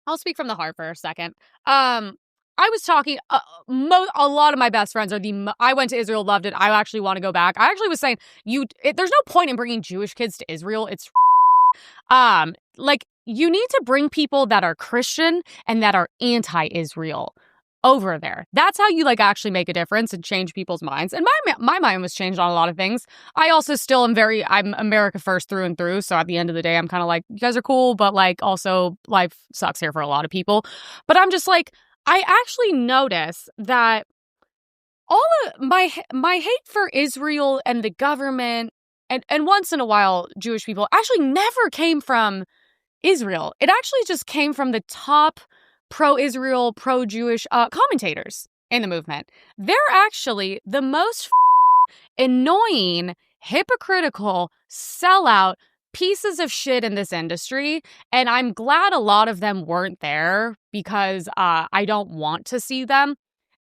I'll speak from the heart for a second. I was talking, a lot of my best friends are I went to Israel, loved it. I actually want to go back. I actually was saying, there's no point in bringing Jewish kids to Israel. Like, you need to bring people that are Christian and that are anti-Israel over there. That's how you, like, actually make a difference and change people's minds. And my mind was changed on a lot of things. I also still am I'm America first through and through. So at the end of the day, I'm kind of like, you guys are cool, but, like, also life sucks here for a lot of people. But I'm just like, I actually notice that all of my hate for Israel and the government and once in a while Jewish people actually never came from Israel. It actually just came from the top pro-Israel, pro-Jewish commentators in the movement. They're actually the most annoying, hypocritical, sellout pieces of shit in this industry. And I'm glad a lot of them weren't there because I don't want to see them.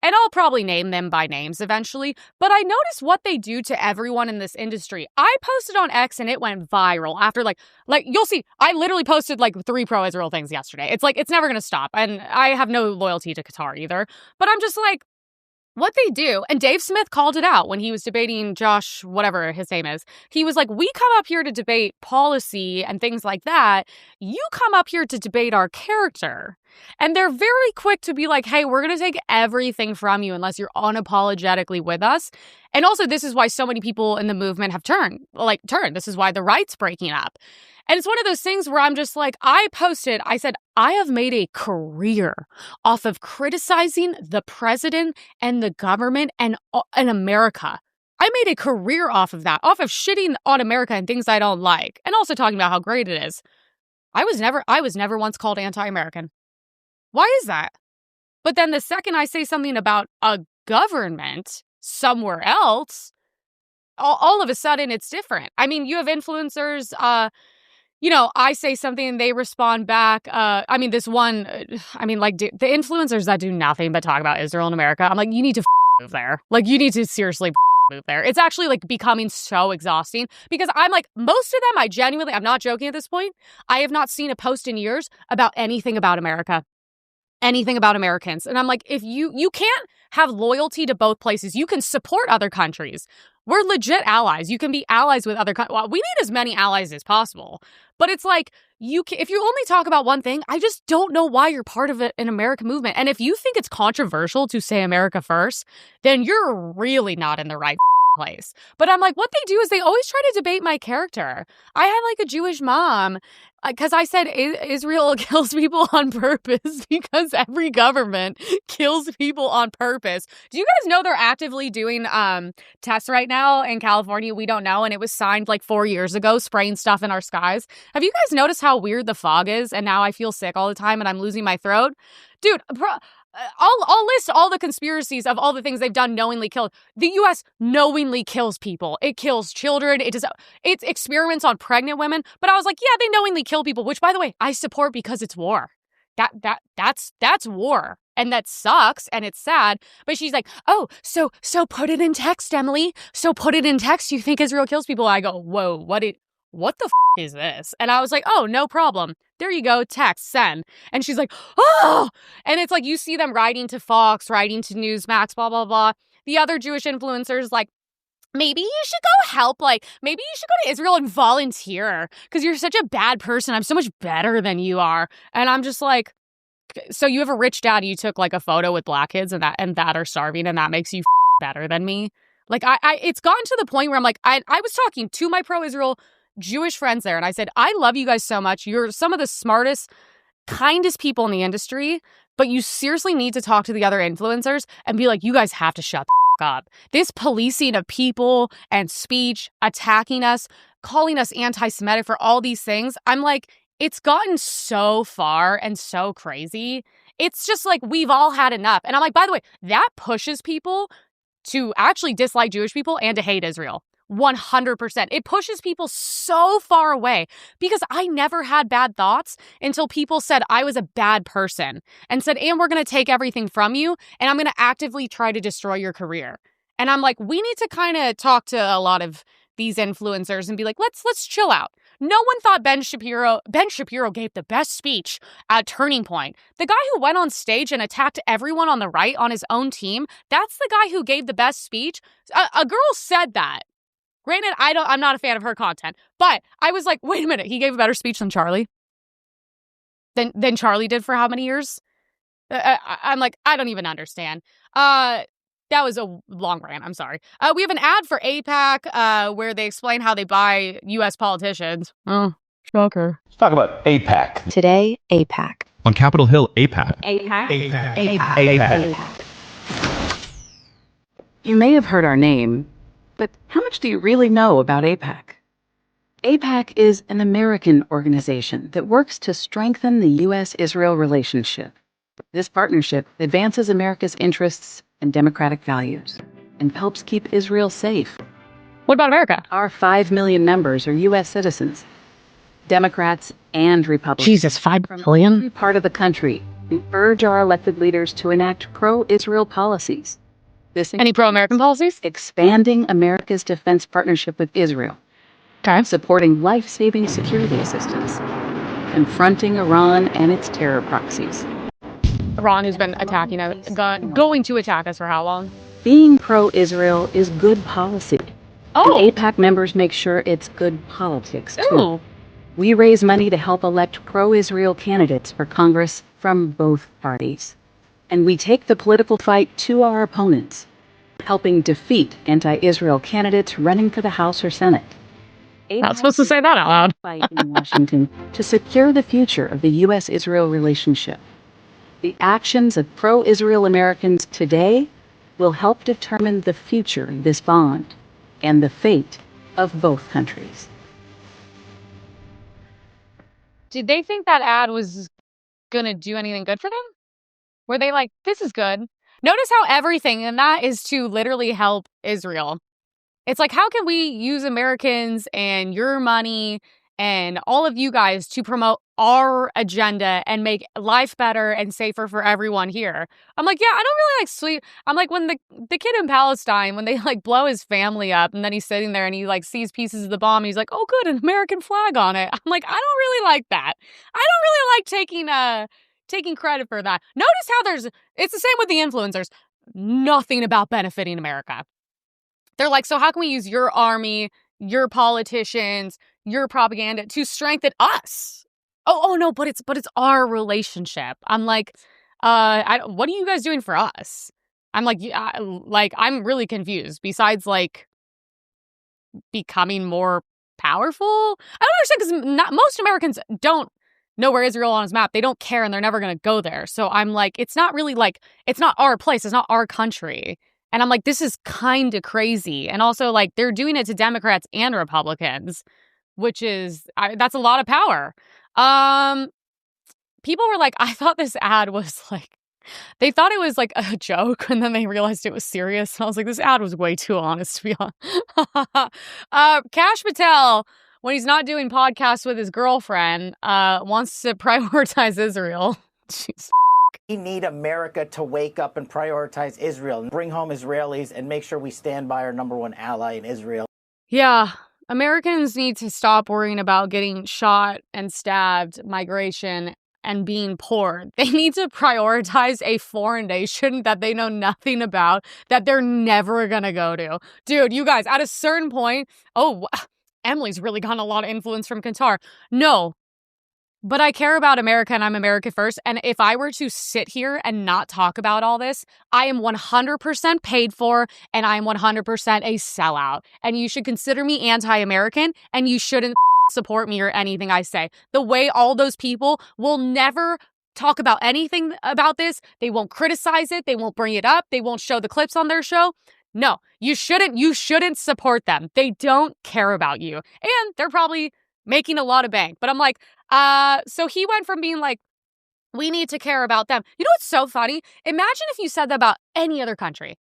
And I'll probably name them by names eventually. But I noticed what they do to everyone in this industry. I posted on X and it went viral after like you'll see, I literally posted like 3 pro-Israel things yesterday. It's like, it's never going to stop. And I have no loyalty to Qatar either. But I'm just like, what they do, and Dave Smith called it out when he was debating Josh, whatever his name is. He was like, we come up here to debate policy and things like that. You come up here to debate our character. And they're very quick to be like, hey, we're going to take everything from you unless you're unapologetically with us. And also, this is why so many people in the movement have turned. This is why the right's breaking up. And it's one of those things where I'm just like, I said, I have made a career off of criticizing the president and the government and America. I made a career off of that, off of shitting on America and things I don't like. And also talking about how great it is. I was never once called anti-American. Why is that? But then the second I say something about a government somewhere else, all of a sudden it's different. I mean, you have influencers, I say something and they respond back. The influencers that do nothing but talk about Israel and America, I'm like, you need to move there. Like, you need to seriously move there. It's actually like becoming so exhausting because I'm like, most of them, I'm not joking at this point. I have not seen a post in years about anything about America. Anything about Americans. And I'm like, if you can't have loyalty to both places, you can support other countries. We're legit allies. You can be allies with other countries. Well, we need as many allies as possible. But it's like, if you only talk about one thing, I just don't know why you're part of an American movement. And if you think it's controversial to say America first, then you're really not in the right place. But I'm like, what they do is they always try to debate my character. I had like a Jewish mom because I said Israel kills people on purpose because every government kills people on purpose. Do you guys know they're actively doing tests right now in California? We don't know. And it was signed like 4 years ago, spraying stuff in our skies. Have you guys noticed how weird the fog is? And now I feel sick all the time and I'm losing my throat. Dude, I'll list all the conspiracies of all the things they've done knowingly killed. The U.S. knowingly kills people. It kills children. It experiments on pregnant women. But I was like, yeah, they knowingly kill people, which, by the way, I support because it's war. That's war. And that sucks and it's sad. But she's like, oh, so put it in text, Emily. So put it in text. You think Israel kills people? I go, whoa, what the is this? And I was like, oh, no problem. There you go. Text, send. And she's like, oh, and it's like, you see them writing to Fox, writing to Newsmax, blah, blah, blah. The other Jewish influencers, like, maybe you should go help. Like, maybe you should go to Israel and volunteer because you're such a bad person. I'm so much better than you are. And I'm just like, so you have a rich dad. You took like a photo with black kids and that are starving and that makes you better than me. Like, it's gotten to the point where I'm like, I was talking to my pro-Israel Jewish friends there. And I said, I love you guys so much. You're some of the smartest, kindest people in the industry, but you seriously need to talk to the other influencers and be like, you guys have to shut the up. This policing of people and speech, attacking us, calling us anti-Semitic for all these things. I'm like, it's gotten so far and so crazy. It's just like, we've all had enough. And I'm like, by the way, that pushes people to actually dislike Jewish people and to hate Israel. 100%. It pushes people so far away because I never had bad thoughts until people said I was a bad person and said, and we're going to take everything from you and I'm going to actively try to destroy your career. And I'm like, we need to kind of talk to a lot of these influencers and be like, let's chill out. No one thought Ben Shapiro gave the best speech at Turning Point. The guy who went on stage and attacked everyone on the right on his own team, that's the guy who gave the best speech. A girl said that. Granted, I'm not a fan of her content, but I was like, wait a minute, he gave a better speech than Charlie? Than Charlie did for how many years? I'm like, I don't even understand. That was a long rant. I'm sorry. We have an ad for AIPAC where they explain how they buy U.S. politicians. Oh, shocker. Let's talk about AIPAC. Today, AIPAC. On Capitol Hill, AIPAC. AIPAC. AIPAC. AIPAC. AIPAC. You may have heard our name, but how much do you really know about AIPAC? AIPAC is an American organization that works to strengthen the U.S.-Israel relationship. This partnership advances America's interests and democratic values and helps keep Israel safe. What about America? Our 5 million members are U.S. citizens, Democrats and Republicans. Jesus, 5 From million? every part of the country, we urge our elected leaders to enact pro-Israel policies. This Any pro-American policies? expanding America's defense partnership with Israel, Okay. supporting life-saving security assistance, confronting Iran and its terror proxies. Iran, who's been attacking us, going to attack us for how long? Being pro-Israel is good policy. Oh. And AIPAC members make sure it's good politics, too. Ooh. We raise money to help elect pro-Israel candidates for Congress from both parties. And we take the political fight to our opponents, helping defeat anti-Israel candidates running for the House or Senate. Not supposed to say that out loud. Fight in Washington to secure the future of the U.S.-Israel relationship. The actions of pro-Israel Americans today will help determine the future of this bond and the fate of both countries. Did they think that ad was gonna do anything good for them? Were they like, this is good? Notice how everything in that is to literally help Israel. It's like, how can we use Americans and your money and all of you guys to promote our agenda and make life better and safer for everyone here? I'm like, yeah, I don't really like sweet. I'm like, when the kid in Palestine, when they like blow his family up and then he's sitting there and he like sees pieces of the bomb and he's like, oh, good, an American flag on it. I'm like, I don't really like that. I don't really like taking credit for that. Notice how it's the same with the influencers. Nothing about benefiting America. They're like, so how can we use your army, your politicians, your propaganda to strengthen us? Oh no, but it's our relationship. I'm like, what are you guys doing for us? I'm like, yeah, I'm really confused. Besides, like, becoming more powerful, I don't understand because most Americans don't know where Israel on his map. They don't care, and they're never gonna go there. So I'm like, it's not really like it's not our place. It's not our country. And I'm like, this is kind of crazy. And also, like, they're doing it to Democrats and Republicans, which is, that's a lot of power. People were like, I thought this ad was like, they thought it was like a joke, and then they realized it was serious. And I was like, this ad was way too honest, to be honest. Kash Patel, when he's not doing podcasts with his girlfriend, wants to prioritize Israel. Jeez. We need America to wake up and prioritize Israel, and bring home Israelis, and make sure we stand by our number one ally in Israel. Yeah, Americans need to stop worrying about getting shot and stabbed, migration, and being poor. They need to prioritize a foreign nation that they know nothing about, that they're never gonna go to. Dude, you guys, at a certain point, Emily's really gotten a lot of influence from Qatar. No. But I care about America and I'm America first. And if I were to sit here and not talk about all this, I am 100% paid for and I am 100% a sellout. And you should consider me anti-American and you shouldn't support me or anything I say. The way all those people will never talk about anything about this. They won't criticize it. They won't bring it up. They won't show the clips on their show. No, you shouldn't support them. They don't care about you. And they're probably making a lot of bank. But I'm like, so he went from being like, we need to care about them. You know what's so funny? Imagine if you said that about any other country.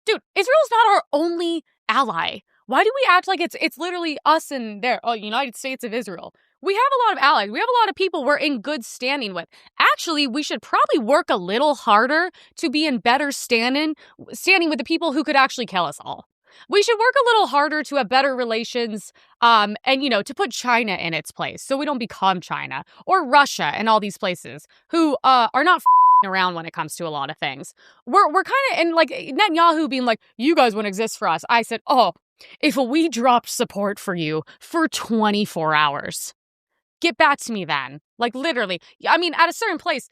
Dude, Israel's not our only ally. Why do we act like it's literally us and their United States of Israel? We have a lot of allies. We have a lot of people we're in good standing with. Actually, we should probably work a little harder to be in better standing with the people who could actually kill us all. We should work a little harder to have better relations, and, to put China in its place so we don't become China or Russia and all these places who are not around when it comes to a lot of things. We're kind of, and like Netanyahu being like, you guys wouldn't exist for us. I said, oh, if we dropped support for you for 24 hours, get back to me then. Like, literally. I mean, at a certain point,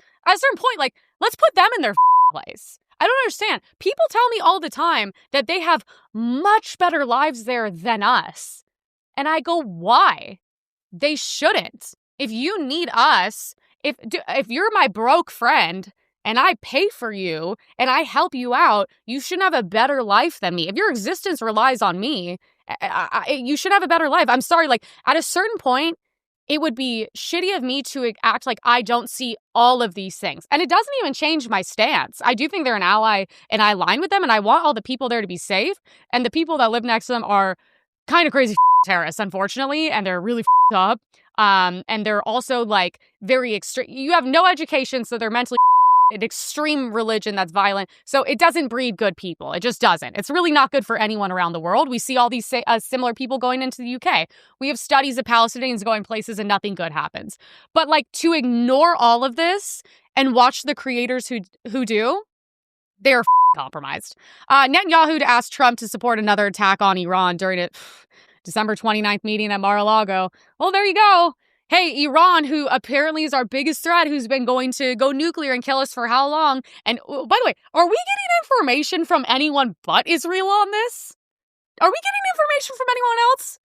like, let's put them in their place. I don't understand. People tell me all the time that they have much better lives there than us. And I go, why? They shouldn't. If you need us, if you're my broke friend and I pay for you and I help you out, you shouldn't have a better life than me. If your existence relies on me, you should have a better life. I'm sorry, like, at a certain point, it would be shitty of me to act like I don't see all of these things. And it doesn't even change my stance. I do think they're an ally and I align with them and I want all the people there to be safe. And the people that live next to them are kind of crazy terrorists, unfortunately, and they're really up. And they're also like very extreme. You have no education, so they're mentally an extreme religion that's violent. So it doesn't breed good people. It just doesn't. It's really not good for anyone around the world. We see all these similar people going into the UK. We have studies of Palestinians going places and nothing good happens. But like, to ignore all of this and watch the creators who do, they're compromised. Netanyahu asked Trump to support another attack on Iran during a December 29th meeting at Mar-a-Lago. Well, there you go. Hey, Iran, who apparently is our biggest threat, who's been going to go nuclear and kill us for how long? And by the way, are we getting information from anyone but Israel on this? Are we getting information from anyone else?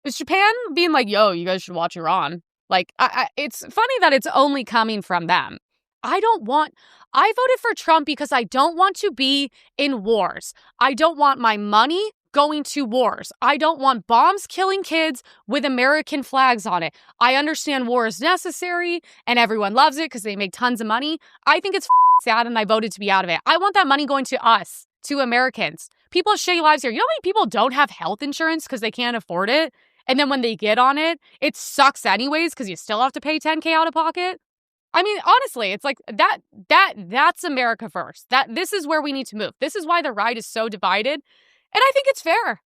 Is Japan being like, yo, you guys should watch Iran? Like, it's funny that it's only coming from them. I voted for Trump because I don't want to be in wars. I don't want my money going to wars. I don't want bombs killing kids with American flags on it. I understand war is necessary and everyone loves it because they make tons of money. I think it's sad and I voted to be out of it. I want that money going to us, to Americans. People have shitty lives here. You know how many people don't have health insurance because they can't afford it? And then when they get on it, it sucks anyways because you still have to pay $10,000 out of pocket. I mean, honestly, it's like that's America first. This is where we need to move. This is why the right is so divided. And I think it's fair.